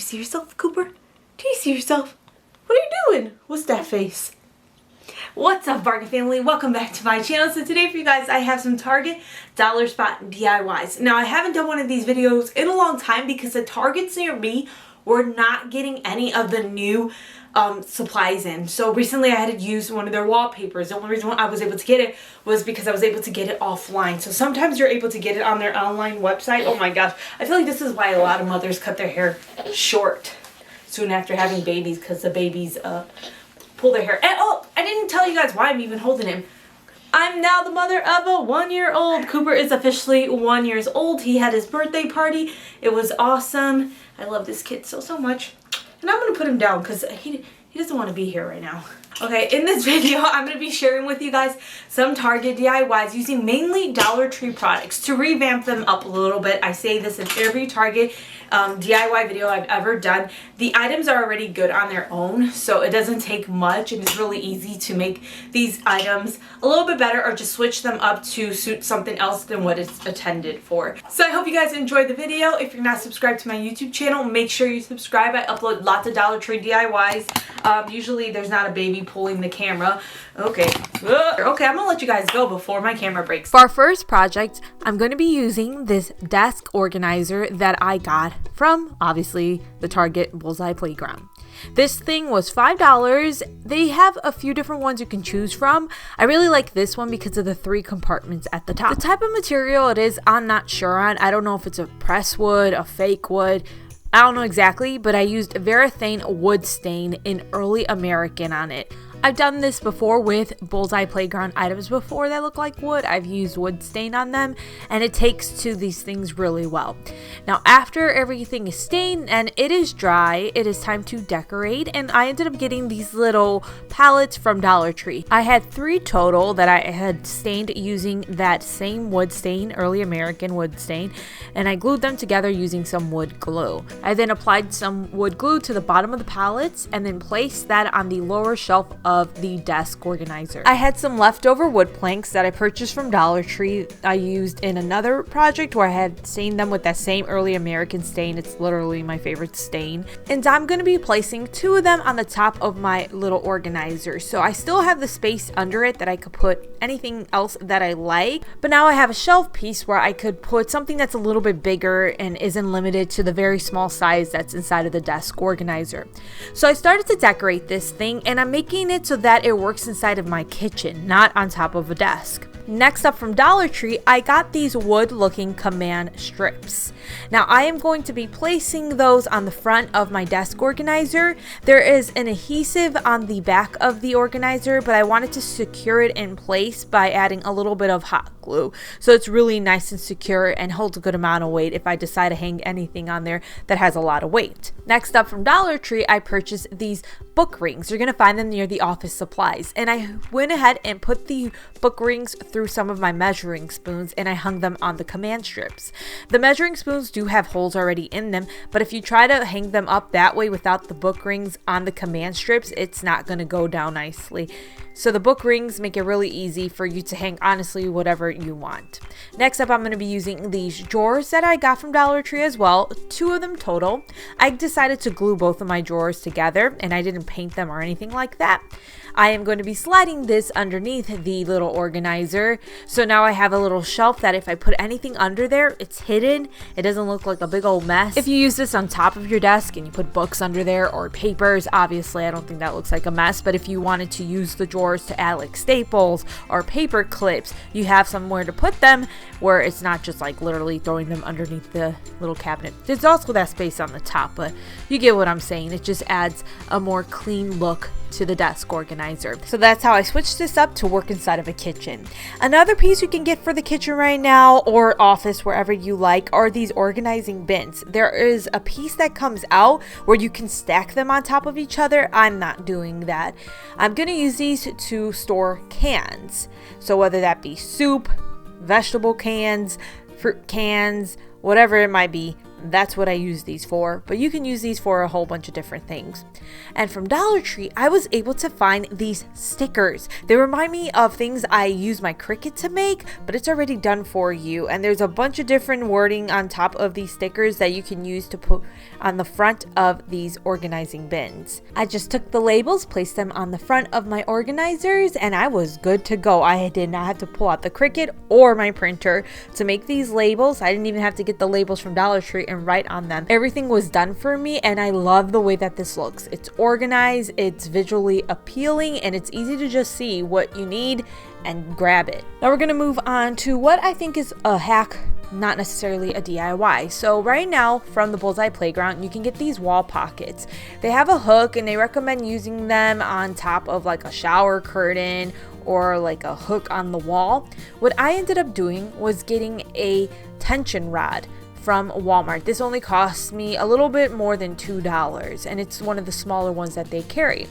see yourself, Cooper? Do you see yourself? What are you doing? What's that face? What's up, Bargain family? Welcome back to my channel. So today for you guys, I have some Target dollar spot DIYs. Now, I haven't done one of these videos in a long time because the Targets near me were not getting any of the new supplies in. So recently I had to use one of their wallpapers. The only reason I was able to get it was because I was able to get it offline. So sometimes you're able to get it on their online website. Oh my gosh. I feel like this is why a lot of mothers cut their hair short soon after having babies, because the babies pull their hair. And oh, I didn't tell you guys why I'm even holding him. I'm now the mother of a 1-year-old. Cooper is officially 1 year old. He had his birthday party. It was awesome. I love this kid so much. And I'm going to put him down because he doesn't want to be here right now. Okay, in this video, I'm going to be sharing with you guys some Target DIYs using mainly Dollar Tree products to revamp them up a little bit. I say this in every Target DIY video I've ever done. The items are already good on their own, so it doesn't take much, and it's really easy to make these items a little bit better or just switch them up to suit something else than what it's intended for. So I hope you guys enjoyed the video. If you're not subscribed to my YouTube channel, make sure you subscribe. I upload lots of Dollar Tree DIYs. Usually there's not a baby pulling the camera. Okay, I'm gonna let you guys go before my camera breaks. For our first project, I'm going to be using this desk organizer that I got from, obviously, the Target Bullseye Playground. This thing was $5. They have a few different ones you can choose from. I really like this one because of the 3 compartments at the top. The type of material it is, I'm not sure on. I don't know if it's a press wood, a fake wood. I don't know exactly, but I used Varathane wood stain in Early American on it. I've done this before with Bullseye Playground items before that look like wood. I've used wood stain on them, and it takes to these things really well. Now, after everything is stained and it is dry, it is time to decorate, and I ended up getting these little palettes from Dollar Tree. I had 3 total that I had stained using that same wood stain, Early American wood stain, and I glued them together using some wood glue. I then applied some wood glue to the bottom of the palettes and then placed that on the lower shelf of the desk organizer. I had some leftover wood planks that I purchased from Dollar Tree. I used in another project where I had stained them with that same Early American stain. It's literally my favorite stain. And I'm going to be placing 2 of them on the top of my little organizer. So I still have the space under it that I could put anything else that I like. But now I have a shelf piece where I could put something that's a little bit bigger and isn't limited to the very small size that's inside of the desk organizer. So I started to decorate this thing, and I'm making it so that it works inside of my kitchen, not on top of a desk. Next up from Dollar Tree, I got these wood looking command strips. Now I am going to be placing those on the front of my desk organizer. There is an adhesive on the back of the organizer, but I wanted to secure it in place by adding a little bit of hot glue. So it's really nice and secure and holds a good amount of weight if I decide to hang anything on there that has a lot of weight. Next up from Dollar Tree, I purchased these book rings. You're going to find them near the office supplies. And I went ahead and put the book rings through some of my measuring spoons, and I hung them on the command strips. The measuring spoons do have holes already in them, but if you try to hang them up that way without the book rings on the command strips, it's not going to go down nicely. So the book rings make it really easy for you to hang honestly whatever you want. Next up, I'm going to be using these drawers that I got from Dollar Tree as well, 2 of them total. I decided to glue both of my drawers together, and I didn't paint them or anything like that. I am going to be sliding this underneath the little organizer. So now I have a little shelf that if I put anything under there, it's hidden. It doesn't look like a big old mess. If you use this on top of your desk and you put books under there or papers, obviously I don't think that looks like a mess. But if you wanted to use the drawers to add like staples or paper clips, you have somewhere to put them where it's not just like literally throwing them underneath the little cabinet. There's also that space on the top, but you get what I'm saying. It just adds a more clean look to the desk organizer. So that's how I switched this up to work inside of a kitchen. Another piece you can get for the kitchen right now or office, wherever you like, are these organizing bins. There is a piece that comes out where you can stack them on top of each other. I'm not doing that. I'm going to use these to store cans. So whether that be soup, vegetable cans, fruit cans, whatever it might be, That's what I use these for, but you can use these for a whole bunch of different things. And from Dollar Tree, I was able to find these stickers. They remind me of things I use my Cricut to make, but it's already done for you. And there's a bunch of different wording on top of these stickers that you can use to put on the front of these organizing bins. I just took the labels, placed them on the front of my organizers, and I was good to go. I did not have to pull out the Cricut or my printer to make these labels. I didn't even have to get the labels from Dollar Tree and write on them. Everything was done for me, and I love the way that this looks. It's organized, it's visually appealing, and it's easy to just see what you need and grab it. Now we're gonna move on to what I think is a hack, not necessarily a DIY. So right now from the Bullseye Playground, you can get these wall pockets. They have a hook and they recommend using them on top of like a shower curtain or like a hook on the wall. What I ended up doing was getting a tension rod from Walmart. This only cost me a little bit more than $2, and it's one of the smaller ones that they carry.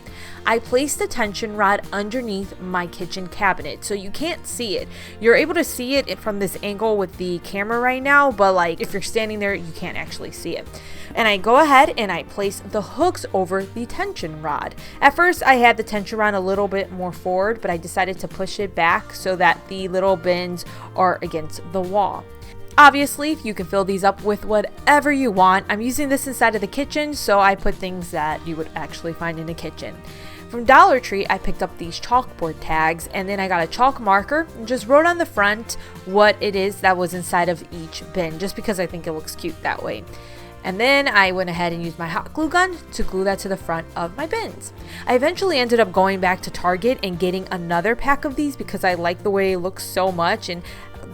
I placed the tension rod underneath my kitchen cabinet, so you can't see it. You're able to see it from this angle with the camera right now, but like if you're standing there, you can't actually see it. And I go ahead and I place the hooks over the tension rod. At first, I had the tension rod a little bit more forward, but I decided to push it back so that the little bins are against the wall. Obviously, you can fill these up with whatever you want. I'm using this inside of the kitchen, so I put things that you would actually find in a kitchen. From Dollar Tree, I picked up these chalkboard tags, and then I got a chalk marker and just wrote on the front what it is that was inside of each bin, just because I think it looks cute that way. And then I went ahead and used my hot glue gun to glue that to the front of my bins. I eventually ended up going back to Target and getting another pack of these because I like the way it looks so much, and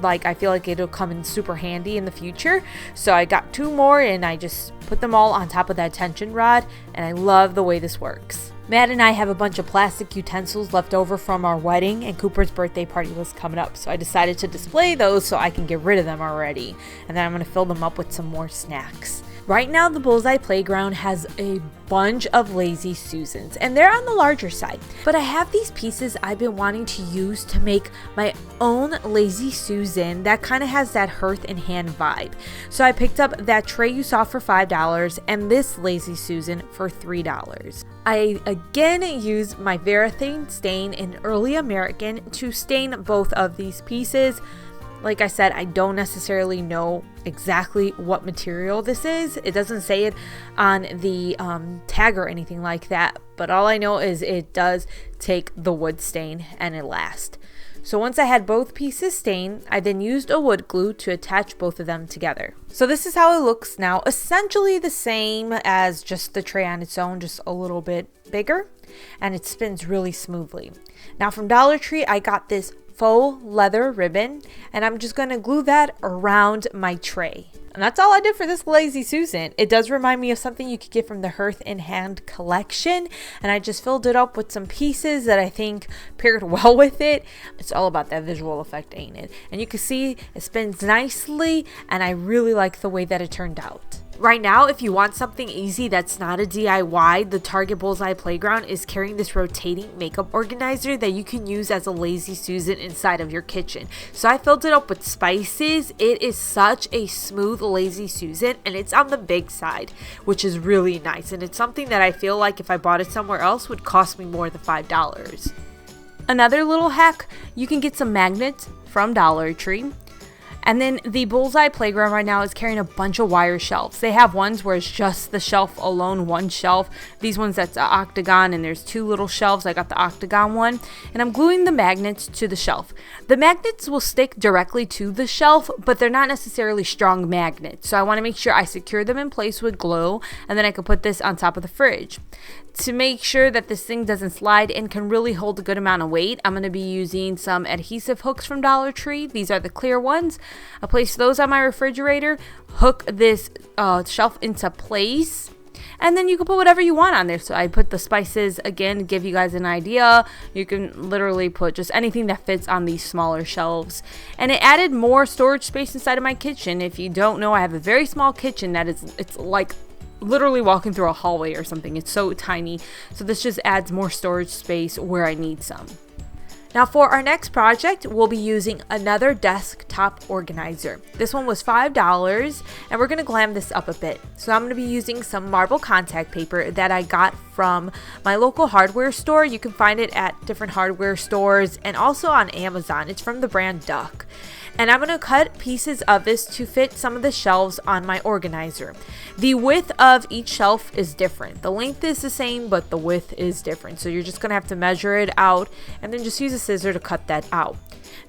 like I feel like it'll come in super handy in the future. So I got 2 more and I just put them all on top of that tension rod, and I love the way this works. Matt and I have a bunch of plastic utensils left over from our wedding, and Cooper's birthday party was coming up, so I decided to display those so I can get rid of them already, and then I'm going to fill them up with some more snacks. Right now, the Bullseye Playground has a bunch of Lazy Susans, and they're on the larger side. But I have these pieces I've been wanting to use to make my own Lazy Susan that kind of has that hearth and hand vibe. So I picked up that tray you saw for $5 and this Lazy Susan for $3. I again used my Varathane stain in Early American to stain both of these pieces. Like I said, I don't necessarily know exactly what material this is. It doesn't say it on the tag or anything like that, but all I know is it does take the wood stain and it lasts. So once I had both pieces stained, I then used a wood glue to attach both of them together. So this is how it looks now, essentially the same as just the tray on its own, just a little bit bigger, and it spins really smoothly. Now from Dollar Tree, I got this faux leather ribbon, and I'm just going to glue that around my tray. And that's all I did for this Lazy Susan. It does remind me of something you could get from the Hearth in Hand collection, and I just filled it up with some pieces that I think paired well with it. It's all about that visual effect, ain't it? And you can see it spins nicely, and I really like the way that it turned out. Right now, if you want something easy that's not a DIY, the Target Bullseye Playground is carrying this rotating makeup organizer that you can use as a Lazy Susan inside of your kitchen. So I filled it up with spices. It is such a smooth Lazy Susan, and it's on the big side, which is really nice. And it's something that I feel like if I bought it somewhere else would cost me more than $5. Another little hack, you can get some magnets from Dollar Tree. And then the Bullseye Playground right now is carrying a bunch of wire shelves. They have ones where it's just the shelf alone, one shelf. These ones that's an octagon, and there's 2 little shelves. I got the octagon one, and I'm gluing the magnets to the shelf. The magnets will stick directly to the shelf, but they're not necessarily strong magnets. So I want to make sure I secure them in place with glue, and then I can put this on top of the fridge. To make sure that this thing doesn't slide and can really hold a good amount of weight, I'm going to be using some adhesive hooks from Dollar Tree. These are the clear ones. I place those on my refrigerator, hook this shelf into place, and then you can put whatever you want on there. So I put the spices, again, to give you guys an idea. You can literally put just anything that fits on these smaller shelves. And it added more storage space inside of my kitchen. If you don't know, I have a very small kitchen that it's like literally walking through a hallway or something. It's so tiny. So this just adds more storage space where I need some. Now for our next project, we'll be using another desktop organizer. This one was $5 and we're gonna glam this up a bit. So I'm gonna be using some marble contact paper that I got from my local hardware store. You can find it at different hardware stores and also on Amazon. It's from the brand Duck. And I'm going to cut pieces of this to fit some of the shelves on my organizer. The width of each shelf is different. The length is the same, but the width is different. So you're just going to have to measure it out and then just use a scissor to cut that out.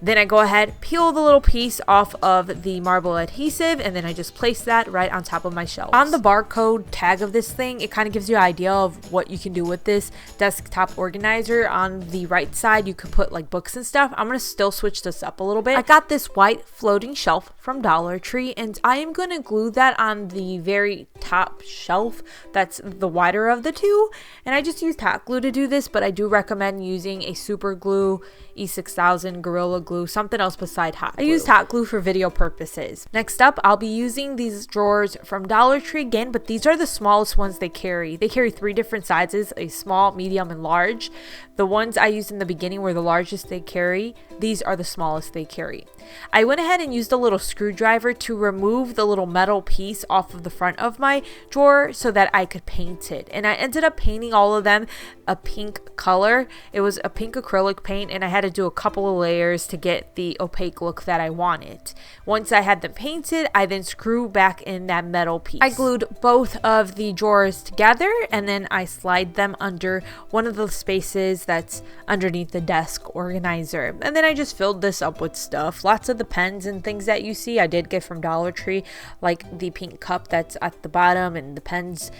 Then I go ahead, peel the little piece off of the marble adhesive, and then I just place that right on top of my shelf. On the barcode tag of this thing, it kind of gives you an idea of what you can do with this desktop organizer. On the right side, you could put like books and stuff. I'm going to still switch this up a little bit. I got this white floating shelf from Dollar Tree, and I am going to glue that on the very top shelf. That's the wider of the two, and I just use hot glue to do this, but I do recommend using a super glue, E6000, Gorilla Glue, something else beside hot glue. I used hot glue for video purposes. Next up, I'll be using these drawers from Dollar Tree again, but these are the smallest ones they carry. They carry 3 different sizes, a small, medium, and large. The ones I used in the beginning were the largest they carry. These are the smallest they carry. I went ahead and used a little screwdriver to remove the little metal piece off of the front of my drawer so that I could paint it. And I ended up painting all of them a pink color. It was a pink acrylic paint, and I had to do a couple of layers to get the opaque look that I wanted. Once I had them painted, I then screw back in that metal piece. I glued both of the drawers together, and then I slide them under one of the spaces that's underneath the desk organizer. And then I just filled this up with stuff. Lots of the pens and things that you see I did get from Dollar Tree, like the pink cup that's at the bottom, and the pens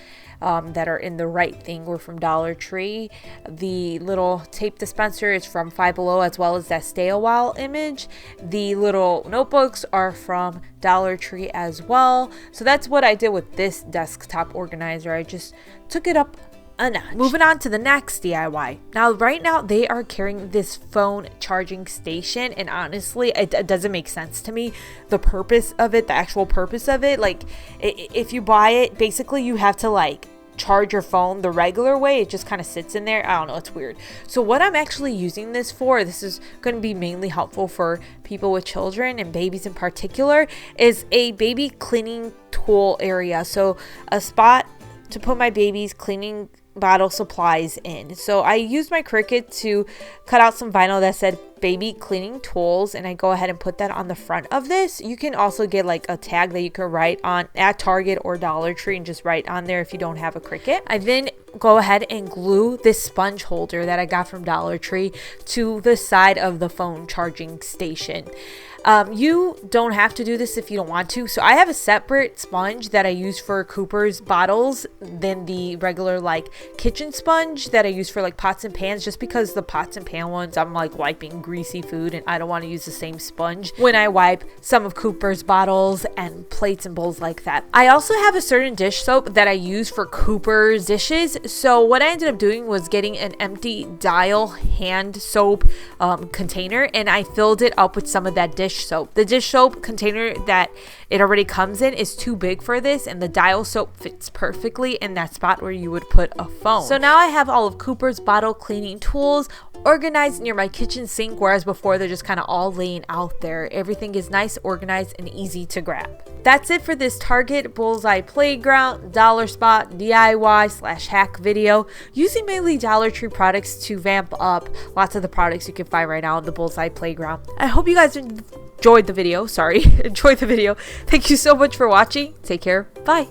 that are in the right thing were from Dollar Tree. The little tape dispenser is from Five Below, as well as that Stay a While image. The little notebooks are from Dollar Tree as well. So that's what I did with this desktop organizer. I just took it up a notch. Moving on to the next DIY. Now, right now they are carrying this phone charging station, and honestly, it doesn't make sense to me. The purpose of it, the actual purpose of it, like if you buy it, basically you have to like charge your phone the regular way. It just kind of sits in there. I don't know, it's weird. So what I'm actually using this for, this is going to be mainly helpful for people with children and babies in particular, is a baby cleaning tool area. So a spot to put my baby's cleaning bottle supplies in. So I used my Cricut to cut out some vinyl that said baby cleaning tools, and I go ahead and put that on the front of this. You can also get like a tag that you can write on at Target or Dollar Tree and just write on there if you don't have a Cricut. I then go ahead and glue this sponge holder that I got from Dollar Tree to the side of the phone charging station. You don't have to do this if you don't want to. So I have a separate sponge that I use for Cooper's bottles than the regular like kitchen sponge that I use for like pots and pans, just because the pots and pan ones, I'm like wiping greasy food and I don't want to use the same sponge when I wipe some of Cooper's bottles and plates and bowls like that. I also have a certain dish soap that I use for Cooper's dishes. So what I ended up doing was getting an empty Dial hand soap container, and I filled it up with some of that dish soap. The dish soap container that it already comes in is too big for this, and the Dial soap fits perfectly in that spot where you would put a phone. So now I have all of Cooper's bottle cleaning tools organized near my kitchen sink, whereas before they're just kind of all laying out there. Everything is nice, organized, and easy to grab. That's it for this Target Bullseye Playground Dollar Spot DIY/hack video, using mainly Dollar Tree products to vamp up lots of the products you can find right now in the Bullseye Playground. I hope you guys enjoyed the video. Enjoyed the video. Thank you so much for watching. Take care. Bye.